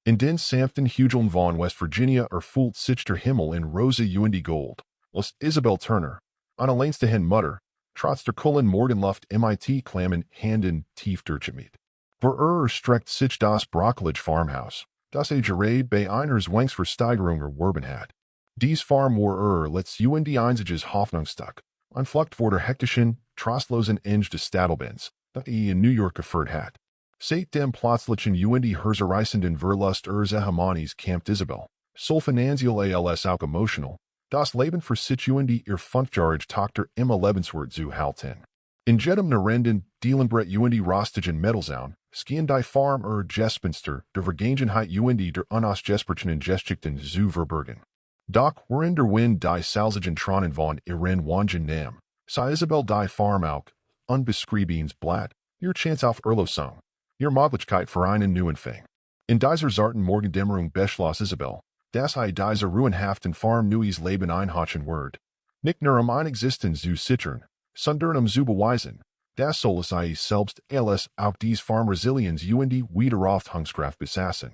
In den sanften Hugeln von West Virginia erfüllt sich der Himmel in Rosa und Gold. Los Isabel Turner. An alleinstehen Mutter. Trotz der Kohlen Morgenluft mit Klammen Handen tief durchgemäht. Vor streckt sich das Brockelige Farmhaus, das gerade bei einer Zwangsversteigerung erworben hat. Dies Farm war letzt und einziges Hoffnungsstück, ein Flucht vor der hektischen, trostlosen Enge des Stadelbens, das in New York geführt hat. Seit dem plötzlichen und herzzerreißenden Verlust Hegemonis kämpft Isabel, so finanziell als auch emotional, das Leben für sich und ihr 5-jährige Tochter immer lebenswert zu halten. In jedem Narenden, Dielenbrett und rostigen Mittelzaun, skien die Farm Gespenster, der Vergangenheit und der unausgesprochenen Geschichten zu verbergen. Doch worin der Wind die salzigen Tronen von ihren Wangen nahm, sah Isabel die Farm auch, unbeschriebenes Blatt, ihr Chance auf Erlösung, ihr Möglichkeit für einen Neuanfang. In dieser zarten Morgendämmerung beschloss Isabel, dass dieser ruinhaften Farm neues Leben einhauchen wird. Nicht nur eine Existenz zu sichern, sondern zu beweisen, dass solches selbst alles auch dies Farm Resilienz und Wiederauffangskraft besaßen.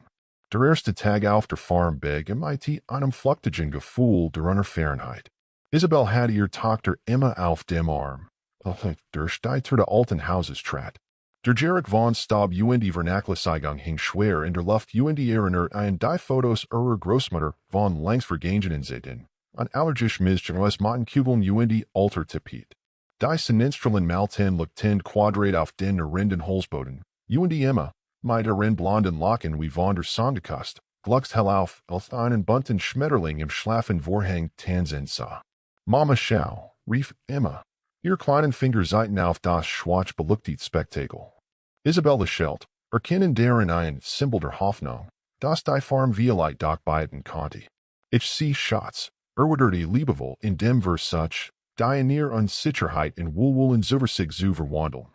Der erste Tag auf der Farm beg mit einem flüchtigen Gefühl der Unerfahrenheit. Isabel hatte ihre Tochter immer auf dem Arm. Der Steiter der alten Hauses trat. Der Geruch von Staub und Vernachlässigung hing schwer in der Luft und Erinner an die Fotos ihrer Großmutter von längst vergangenen Zeiten, an allergisch Missgenuss Mottenkugeln und alter Tapet. Die Sininstralen Malten lookten quadrat auf den Rinden Holzboden, und Emma, mit ihren blonden Locken wie von der Sonderkost, gluckst hell auf, als einen bunten Schmetterling im schlafen Vorhang tanzen sah. Mama schau, rief Emma, ihr kleinen Finger zeigten auf das schwarz beleuchtete Spektakel. Isabel lächelte, erkennen darin ein Symbol der Hoffnung, das die Farm vielleicht doch beiden konnte. Ich sehe Schatz, die Liebewohl in dem Versuch, die in ihr Unsicherheit in Wohlwollen Zuversicht zu verwandeln.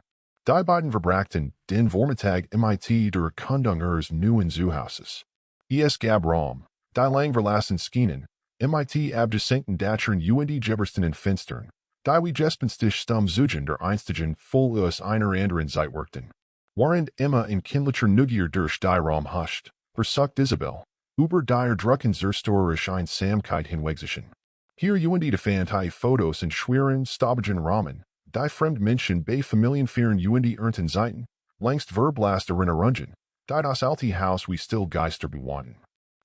Die beiden verbrachten den Vormittag mit der Erkundung ihres neuen Zuhauses. Es gab Raum, die lang verlassen Schienen, mit abgesenkten Dachern und Jibberstenen Fenstern, die wie gespenstisch stumm Zugen der einstigen voll aus einer anderen Zeit wirkten. Während Emma in kindlicher Neugier durch die Raum huscht, versucht Isabel, über die erdrückend zerstörerisch Einsamkeit hinwegzuschen. Hier und fand die Fotos in schweren, staubigen Rahmen, die Fremdmenschen bei Familienfeiern und ernten Seiten, längst verblasst Erinnerungen, die das alte Haus wie still Geister bewohnten.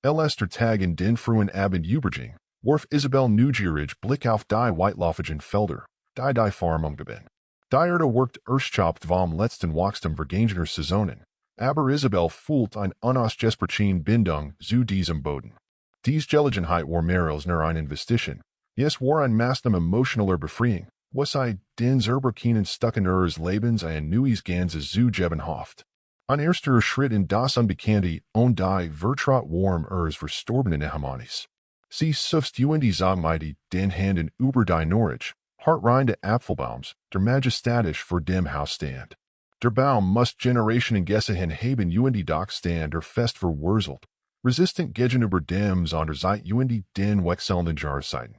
Der Tag in den frühen Abend überging, warf Isabel neugierig Blick auf die weitlaufigen Felder, die Farm umgeben. Die Erde worked erstchopt vom letzten Wachstum vergangener Saisonen, aber Isabel fühlt ein unausgesprochen Bindung zu diesem Boden. Dies Gelegenheit war mehr als nur eine Investition, es war ein Maßnahme emotionaler Befreiung, was den Zerbrechen stucken ihres Lebens ein neues Ganzes zu geben hofft. Ein erster Schritt in das Unbekannte und die Vertraut warm ihres verstorbenen Hegemonis. Sie suffst und sagte den Händen über die Norwich, hartreinde Apfelbaums, der majestatisch vor dem Haus stand. Der Baum muss Generationen gesehen haben und doch stand der fest verwurzelt, resistent gegenüber dem Sonderzeit und den wechselnden Jahreszeiten.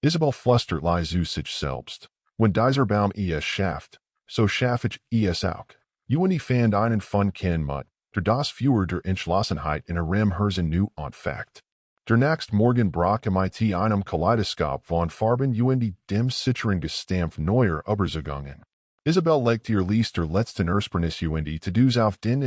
Isabel flüstert leise sich selbst, wenn dieser Baum es schafft, so schaff ich es auch. Und fand einen von Mut, der das Feuer der Entschlossenheit in ihrem Herzen nu entfacht. Der nächste Morgen brach mit einem Kaleidoskop von Farben und dem sicheren Gestampf neuer Überzugungen. Isabel legte ihr Lies der letzten Ersparnis und to-dos auf den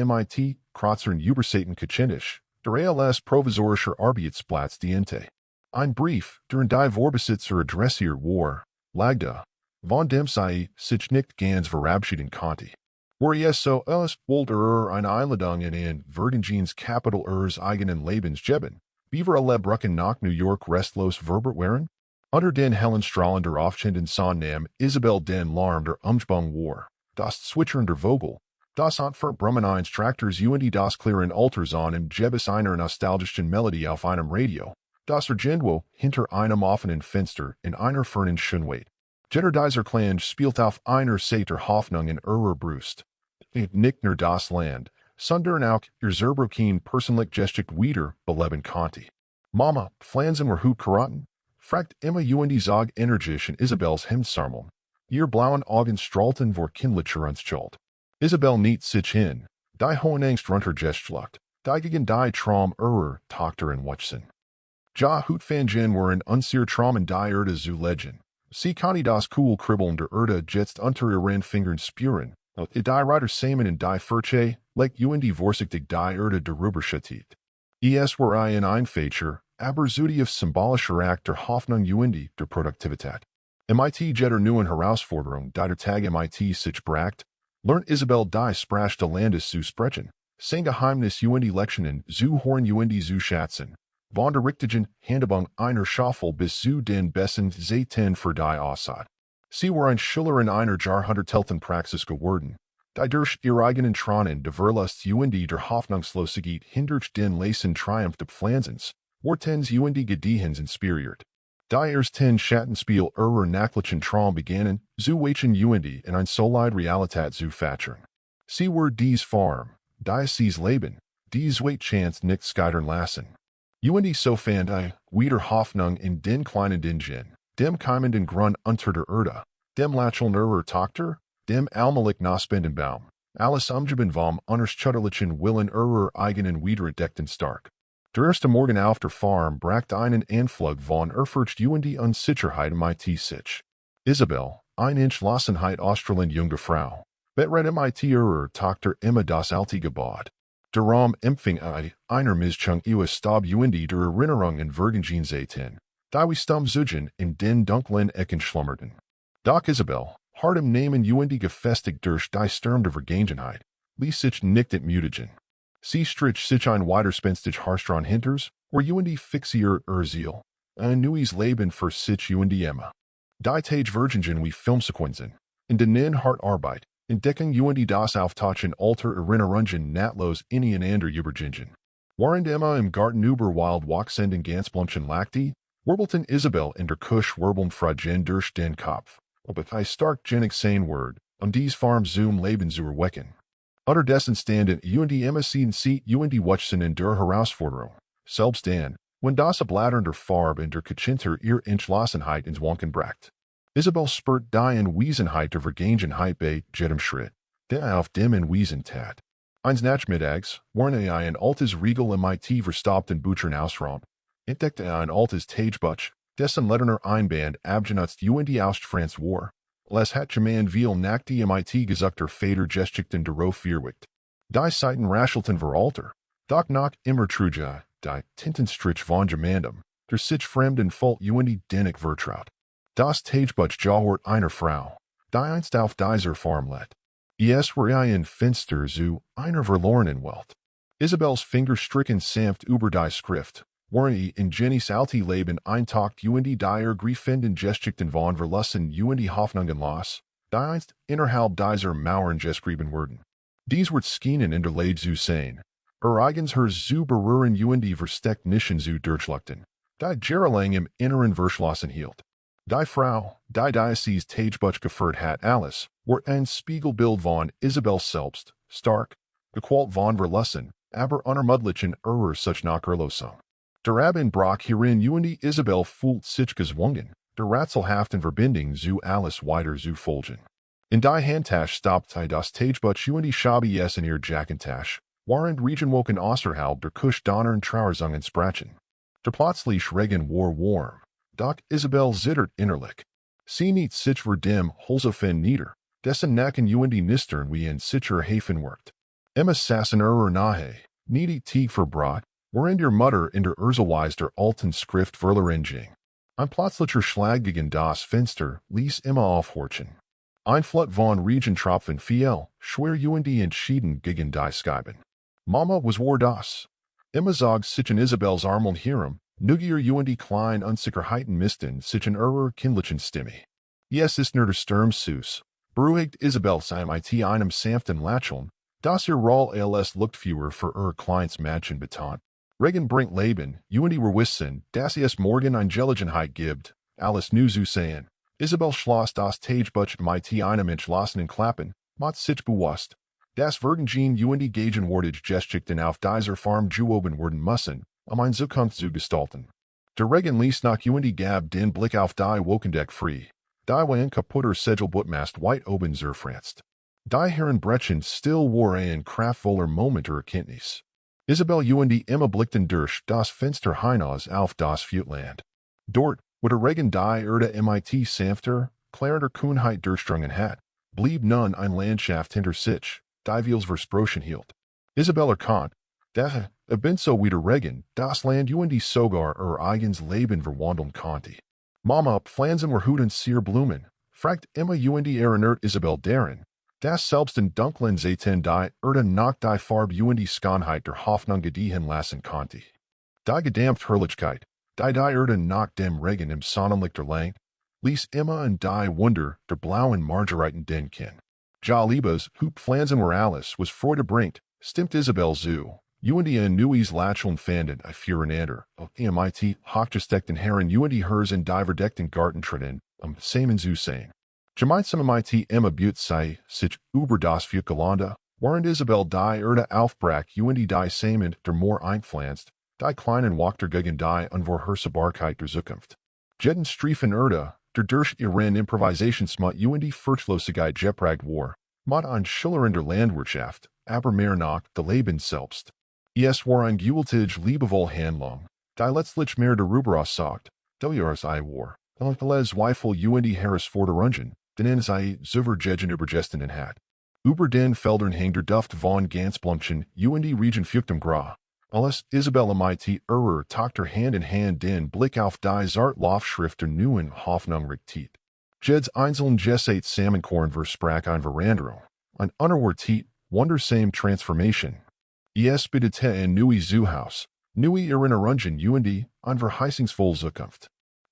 kreuzern Überseiten Kachenisch, der als provisorischer Arbeitsplatz diente. Ein Brief, der in die Vorbesitzer adressiert war, lag da, von dem sie sich nicht ganz verabschieden konnte. War es so, als wollte eine Einladung in ein Verdangens Kapital ihres eigenen Lebens geben, wie wir alle Brücken nach New York restlos verbert waren? Unter den hellen Strahlen der aufstehenden Sonne nahm Isabel den Lärm der Umgebung wahr, das Zwitschern der Vogel, das Brummen eines Traktors und das Klirren Alters an im Gebis einer nostalgischen Melodie auf einem Radio, das Irgendwo hinter einem offenen Fenster in einer fernen Schönweite. Jeder dieser Klang spielt auf einer Seite Hoffnung in ihrer Brust. Nicht nur das Land, sondern auch ihr zerbrochen persönlich Geschichte wieder beleben konnte. Mama, Pflanzen wir gut geraten? Fragt Emma und sag energisch in Isabels Hemdsärmeln. Ihr blauen Augen strahlten vor kindlicher Unschuld. Isabel niet sich hin, die hohen Angst runtergeschluckt, die gegen die Traum Tochter und Watchsen. Ja Hut Fan Jen were ein unser Traumen die zu Legend. Sie kann das cool kribbeln der jetzt unter ihren Fingern spüren. Die Reiter Samen und die Furche, like die vorsichtig die darüber steht. Es war ein Feature, aber zudie symbolischer Akt der Hoffnung der Produktivität. MIT jetter neuen Herausforderung, die der Tag MIT sich bracht, lernt Isabel die Sprache des Landes zu sprechen. Sein Geheimnis Lektionen zu Horn zu schätzen. Von der richtigen Handhabung einer Schaffel bis zu den besten Zeiten für die Aussage. Sie war ein Schiller in einer Jahrhundertelten Praxis geworden, die durch ihre eigenen Tronen der Verlust der Hoffnungslosigkeit hindurch den leisen Triumph des Pflanzens, Wortens Gediehens inspiriert. Die ersten Schattenspiel nachlichen Traum begannen, zu weichen in ein solide Realität zu fahren. Sie war dies Farm, die sie's Leben, dies weit Chance nicht scheitern lassen. So fand wieder Hoffnung in den kleinen Dingen, dem keimenden Grund unter der Erde, dem Lacheln Tochter, dem allmählich nachspenden Baum, alles umgeben vom unerschütterlichen Willen eigenen Wiederentdeckten stark. Der erste Morgen auf der Farm brachte einen Anflug von Erfurcht Unsicherheit MIT sich. Isabel, Entschlossenheit Australien junge Frau, betret MIT Tochter immer das alte Gebot. Darum empfing einer Mischung Stab der Erinnerung in Vergangenheiten, die wir stumm zugen in den dunklen Ecken schlummerten. Doch Isabel, hart im Namen gefestigt durch die Sturm der Vergangenheit, ließ sich nicht entmutigen. Sie strich sich ein widerspenstig Harstron hinters, or fixier Ziel, ein neues Leben für sich Emma. Die Tage Virgingen wie Filmsequenzen, in denen hart Arbeit, entdecken das Auftauchen alter Erinnerungen natlos ineinander übergingen. Während Emma im Garten über Wild wachsenden Gansblümchen lachte, wirbelten Isabel in der Kusch wirbeln Fragen durch den Kopf, aber ein stark genig sein Word, dies Farm zum Leben zu erwecken. Unterdessen standen Emma sehen sie Watchsen in der Herausforderung, selbst dann, wenn das blätternde Farbe in der Kachinter ihr Entschlossenheit ins Wanken bracht. Isabel spürt die Anwesenheit der Vergangenheit bei jedem Schritt, der auf dem Anwesen tat. Eines Nachmittags, während ein altes Riegel MIT verstaubten Butchern ausräumt, entdeckte ein altes Tagebutch, dessen Letterner Einband abgenutzt Ostfranz war. Les hat gemein viel nach die MIT gesuchter Fader geschickten darauf verwickt. Die Seiten raschelten veralter, doch noch immer truja, die Tintenstrich von gemandem, der sich fremden Fault dennig vertraut. Das Tagebutch jahort einer Frau, die einst auf dieser Farm let. Es war ein Finster zu einer verlorenen Welt. Isabels Finger stricken sanft über die Schrift, während in Jennys alte Leben eintaucht die griefenden Geschichten von verlassen Hoffnungen los, die einst innerhalb dieser Mauern geschrieben wurden. Dies wird schienen in der Leid zu sein, eigens zu berühren versteckt nischen zu durchluchten, die Gerlang im Inneren verschlossen hielt. Die Frau, die dieses Tagebutch geführt hat alles, war ein Spiegelbild von Isabel selbst, stark, gequält von verlassen, aber unermüdlichen such nach Erlösung. Der Abend brach hierin Isabel fühlt sich gezwungen, der rätselhaften Verbindung zu alles weiter zu folgen. In die Handtasche stoppte das Tagebutch Schabi es in ihr Jackentasche, während Regenwoken außerhalb der Kusch Donner und Trauersungen sprachen. Der plötzlich Regen war warm, doch Isabel zittert innerlich. Sie nicht sich dem Holzofen nieder, dessen Nacken nistern wie in sicher Hafen worked. Emma sassen nahe, niedig Tieg verbrot, während ihr Mutter in der Urselweis der alten Schrift verloren ging. Ein plötzlicher Schlag gegen das Fenster ließ Emma aufhorchen. Ein Flut von Regentropfen fiel, schwer entschieden gegen die Scheiben. Mama was war das? Emma zog sich in Isabels Armeln hierum, nugier klein Unsicherheiten missten sich in kindlichen Stimme. Es ist nur der Sturm süß, beruhigt Isabel mit einem sanften Lächeln, das ihr Roll als Luftführer für kleines Mädchen betont. Regen bringt Leben, were wissen, dass es morgen ein Gelegenheit gibt, alles nu zu sehen. Isabel schloss das Tagebutch mit einem entschlossenen Klappen, mat sich bewusst, dass Vergangen gegenwärtig Geschichten auf dieser Farm oben werden müssen, eine Zukunft zu gestalten. Der Regen ließ nach gab den Blick auf die Wokendeck frei, die ein kaputter Segelbootmast weit oben zerfranst. Die Herrenbrechen still war ein kraftvoller Moment der Erkenntnis. Isabel und Emma blickten durch das Fenster hinaus auf das Futland. Dort, wo der Regen die Erde mit sanfter, klärender Kühnheit durchdrungen hat, blieb nun ein Landschaft hinter sich, die Wils versprochen hielt. Isabel erkannt, dass ebenso wie der Regen, das Land und sogar ihr eigenes Leben verwandeln konnte. Mama, Pflanzen were huten sehr Blumen, fragt Emma und erinnert Isabel daran, dass selbst in dunklen Zeiten die Erde noch die Farbe und Schönheit der Hoffnung gediehen lassen konnte. Die gedämpfte Herrlichkeit, die Erde nach dem Regen im Sonnenlicht erlangt, ließ Emma und die Wunder der blauen Margeriten denken. Ja liebes, Pflanzen were alles, was Freude bringt, stimmt Isabel zu. Und Nuis Lacheln fanden füreinander, mit hochgesteckten Herren und hers in die verdeckten Gartentritten, Samen zu sein. Gemeinsam mit Emma Butte sei sich über das Fut gelande, während Isabel die Erde aufbrach und die Samen der Moor einpflanzt, die kleinen Wachter gegen die Unvorhersehbarkeit der Zukunft. Jeden Striefen Erde, der durch ihren Improvisationsmut und Furchtlosigkeit gepragt war, mit ein schillernder Landwirtschaft, aber mehr noch der Leben selbst. Es war ein gewaltige liebevoll Handlung, die letztlich mehr darüber aussagt, als I war, als Weifel und Herausforderungen, denen sie zu vergegen übergestanden hat. Über den Feldern hing der Duft von Gansblümchen und Regen feuchtem Gras, als Isabel mit ihrer Tochter Hand in Hand den Blick auf die Zartlaufschrift der neuen Hoffnung richtet. Jed's einzeln Gessate Samenkorn versprach ein Veränderung, ein unerwartet, wundersame Transformation. Es bitte ein neues Zuhause, neue Erinnerungen und ein verheißungsvoll Zukunft.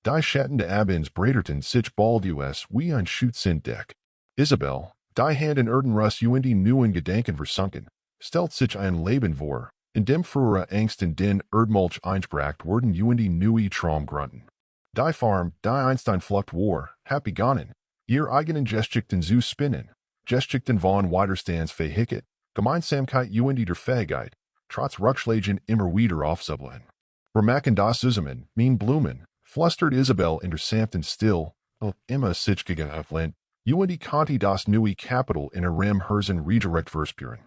Die Schatten der Abends breiterten sich bald wie ein Schutzentdeck. Isabel, die Hand in Erdenruss und neuen Gedanken versunken, stellt sich ein Leben vor, in dem frühere Angst in den Erdmulch eingebracht wurden und neue Traumgrunten. Die Farm, die einst ein Flucht war, hat begonnen, ihr eigenen Geschichten zu spinnen, Geschichten von Widerstandsfähigkeit, Gemeinsamkeit und der Fähigkeit, trotz Rückschlägen immer wieder aufzubleiben. Wir machen das zusammen, mein Blumen, flüstert Isabel in der sanften Still, Emma sich gegen Aufland, und konnte das neue Kapitel in ihrem Herzen redirekt verspüren.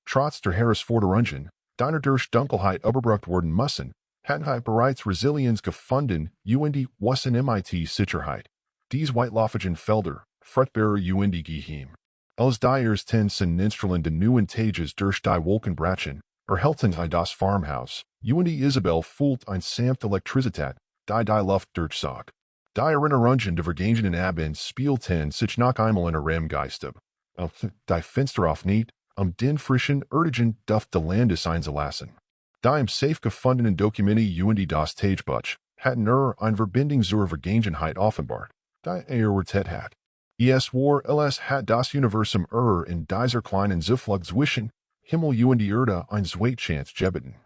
Trotz der Herausforderungen, deiner durch Dunkelheit überbrückt worden müssen, hatten bereits Resilienz gefunden und was in mit Sicherheit. Dies weitlaufigen Felder, fruchtbarer und geheim. Als die ersten Sonnenstrahlen der neuen Tages durch die Wolken brachen, erhellten das Farmhaus, und Isabel fühlt ein sanfte Elektrizität, die Luft durchsog. Die Erinnerungen der vergangenen Abends spielten sich noch einmal in ihrem Geist ab. Die Fenster aufnied, den frischen, erdigen Duft des Landes einzulassen. Die im safe gefundenen Dokumente und das Tagebuch hatten eine Verbindung zur Vergangenheit offenbart, die erwartet hat. Es war hat das Universum in dieser kleinen Zuflucht zwischen Himmel und Erde ein Zweitchance gebeten.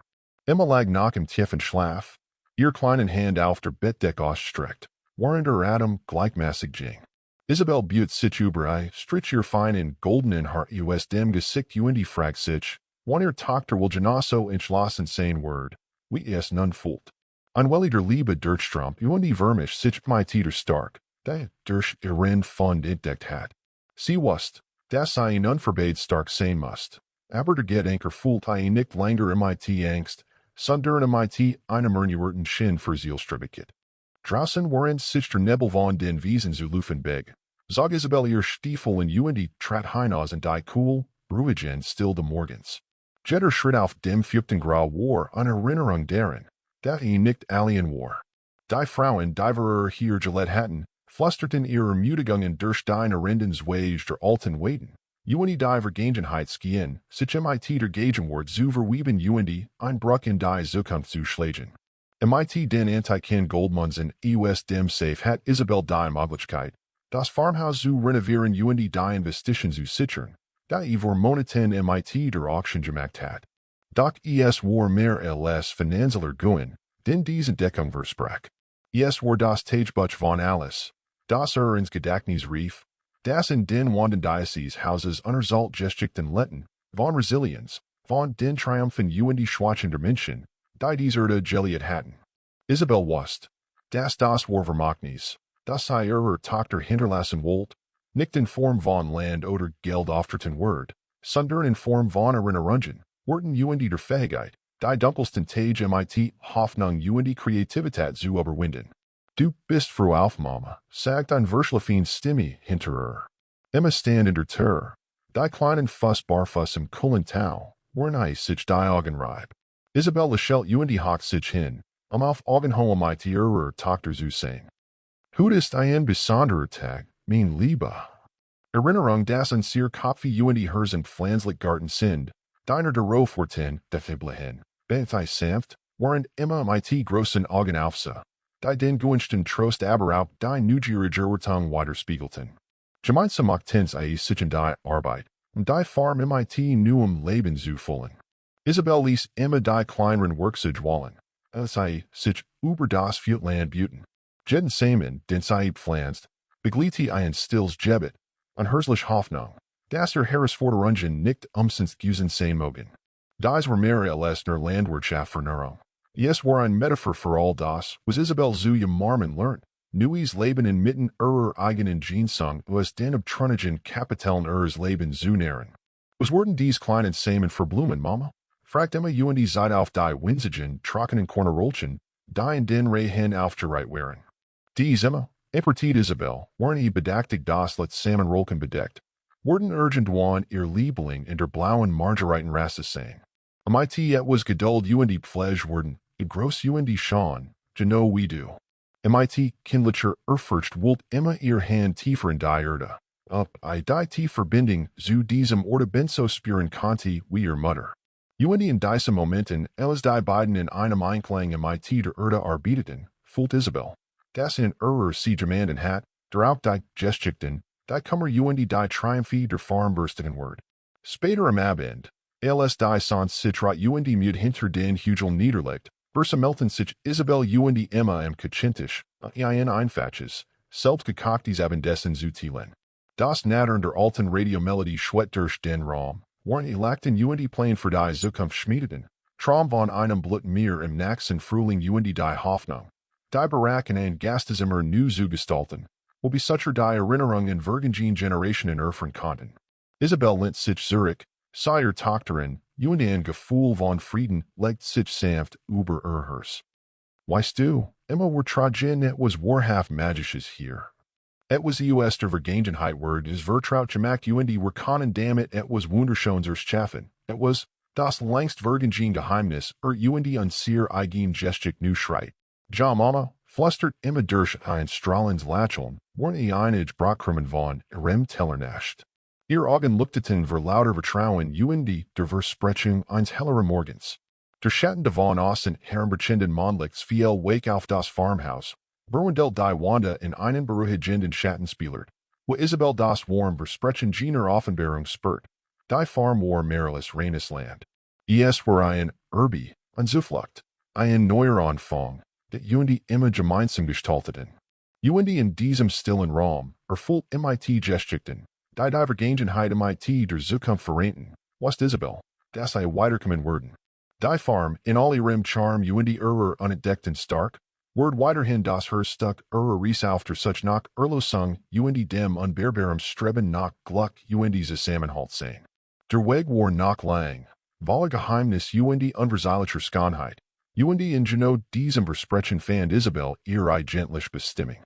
Emma lag noch im tiefen Schlaf, ihr kleinen Hand auf der Bettdecke ausgestreckt, während Atem gleichmäßig ging. Isabel Butte sich über strich ihr feinen, goldenen Haar aus dem Gesicht und fragt sich, wann ihr Tochter will genosso entschlossen sein wird, wie es nun fühlt. Ein welliger Liebe Durchstrom und vermisch sich mit der stark, die durch ihren Fund entdeckt hat. Sie wusste, dass sie ihn unverbade stark sein musst, aber der Gedanke fühlt nicht länger mit Angst, sondern mit einem erneuerten Sinn für Zielstrebigkeit. Draußen waren sich der Nebel von den Wiesen zu Luffenbeg, zog Isabel ihr Stiefel und trat hinaus in die cool, ruhigen Still des Morgens. Jeder Schritt auf dem feuchten Grau war eine Erinnerung daran, dass nicht alien war. Die Frauen, die wir hier gelebt hatten, flüsterten ihre Müdigungen durch die Erinnerungswege der alten Weiden, und die Vergangenheit skien, sich mit der Gegenwart zu verweben und ein Bruch in die Zukunft zu schlagen. Mit den Antiken Goldmunsen aus dem Safe hat Isabel die Möglichkeit, das Farmhaus zu renovieren und die Investitionen zu sichern, da vor Monaten mit der Auction gemacht hat. Doch es war mehr als finanzieller Gewinn, den diese Entdeckung versprach. Es war das Tagebuch von Alice, das ins Gedächtnis rief, das in den Wanden Diocese-Hauses unersallt Geschichten letten, von Resilienz, von den Triumphen und die Schwachen der Menschen, die diese Erde geliet hatten. Isabel wusste, dass das war Vermagnis, dass sie ihre Tochter hinterlassen wollte, nicht in Form von Land oder Geld auftreten wird, sondern in Form von Erinnerungen, Worten und der Fähigkeit, Die Dunkelsten Tage mit Hoffnung und Kreativität zu überwinden. Du bist Frau Aufmama, sagt ein Verschlafene Stimme hinter ihr. Emma stand in der Tür. Die kleinen Fuss im coolen Tau, worn sich die Augen reib. Isabel lächelt und hockt sich hin, auf Augenhöhe mit ihrer Tochter zu sehen. Heute ist ein besonderer Tag, mein Lieber. Erinnerung, dass unser Kopf und Herzen pflanzlich Garten sind, deiner darauf wurden, der Fiblehin. Beth I sanft, während Emma mit großen Augen aufsah, die den gewünschten Trost aber auch die neugierige Erwartung widerspiegelten. Gemeinsam machten sie sich in die Arbeit, die Farm mit neuem Leben zu füllen. Isabel ließ Emma die kleineren Werkzeuge wallen, als sie sich über das Land buten. Jeden Samen, den sie pflanzt, begleitet ein stilles Gebet, an herzlich Hoffnung, dass Herausforderungen nicht umsonst gewesen sein mögen. Dies war mehr als nur Landwirtschafternährung. Yes war ein Metaphor für all das, was Isabel zu Marmen lernt. Neues Leben inmitten ihrer eigenen Gensung, was den obtrünnigen Kapitalen ihres Lebens zu nähren. Was wurden dies kleinen Samen verblumen, Mama? Fragt Emma und Zeit auf die winzigen, trockenen Kornrollchen, die in den Rehen aufgereiht waren. Dies Emma, Epertit Isabel, waren bedachtig das let Samenrolken bedeckt, wurden irgendwann ihr Liebling in der blauen Margaritenrasse sein. Mit etwas Geduld und Pflege wurden, groß und Sean, genau wie du. Mit kindlicher Ehrfurcht wollt Emma ihr Hand tiefer in die Erde. Die tiefe Verbindung zu diesem Orte benso spüren konnte wie ihr Mutter. Und in diesen Momenten, als die beiden in einem Einklang mit der Erde arbeiteten, fühlt Isabel, dass in ihrer sie gemanden hat, der auch die Geschichten, die Kummer und die Triumphe der Farm berstigen wird. Später am Abend, als die Sans Citra und Mut hinter den Hügeln niederlegt, versammelten sich Isabel und Emma am Küchentisch, ein Einfaches, selbstgekochtes Abendessen zu teilen. Das Nattern der alten Radiomelodie schwett durch den Raum, während lachten und Pläne für die Zukunft schmiedeten, Traum von einem Blutmeer im nächsten Frühling und die Hoffnung. Die Baracken ein Gastezimmer neu zu gestalten, wobei solcher die Erinnerung in vergangenen Generationen erfahren konnten. Isabel lehnt sich zurück, sah ihr Tochterin, und ein Gefühl von Frieden legt sich sanft über ihr Herz. Weißt du, Emma war tragen etwas wahrhaft Magisches hier. Etwas der Vergangenheit word is vertraut gemacht und wir können damit etwas Wunderschönes erschaffen. Etwas, das längst vergangene Geheimnis und unser eigen Geschick nu schreit. Ja, Mama, flüstert Emma durch ein strahlens Lächeln, während einige Brotkrümmen von ihrem Teller nascht. Ihr Augen leuchteten vor lauter Vertrauen und der Versprechung eines helleren Morgens. Der Schatten davon außen heranbrechenden Mondlichts fiel wake auf das Farmhaus, Bruendel die Wanda in einen beruhigenden Schatten spielert, wo Isabel das warm Versprechen jener Offenbarung spürt. Die Farm war mehr als reines Land. Es war ein Erbe, ein Zuflucht, ein neuer Anfang, der und Emma gemeinsam gestalteten. Und in diesem stillen Raum erfüllt mit Geschichten, die Vergangenheit mit der Zukunft vereinten, was Isabel, dass sie weiterkommen würden. Die Farm, in all ihrem Charme und ihrer unentdeckten Stark, wird weiterhin das Herstuck ihrer Riesaufter such nach Erlösung und dem unbehrbarem Streben nach Glück und Zusammenhalt sein. Der Weg war noch lang, voller Geheimnis und unverzeihlicher Schönheit, und in genau diesem Versprechen fand Isabel ihre eigentliche Bestimmung.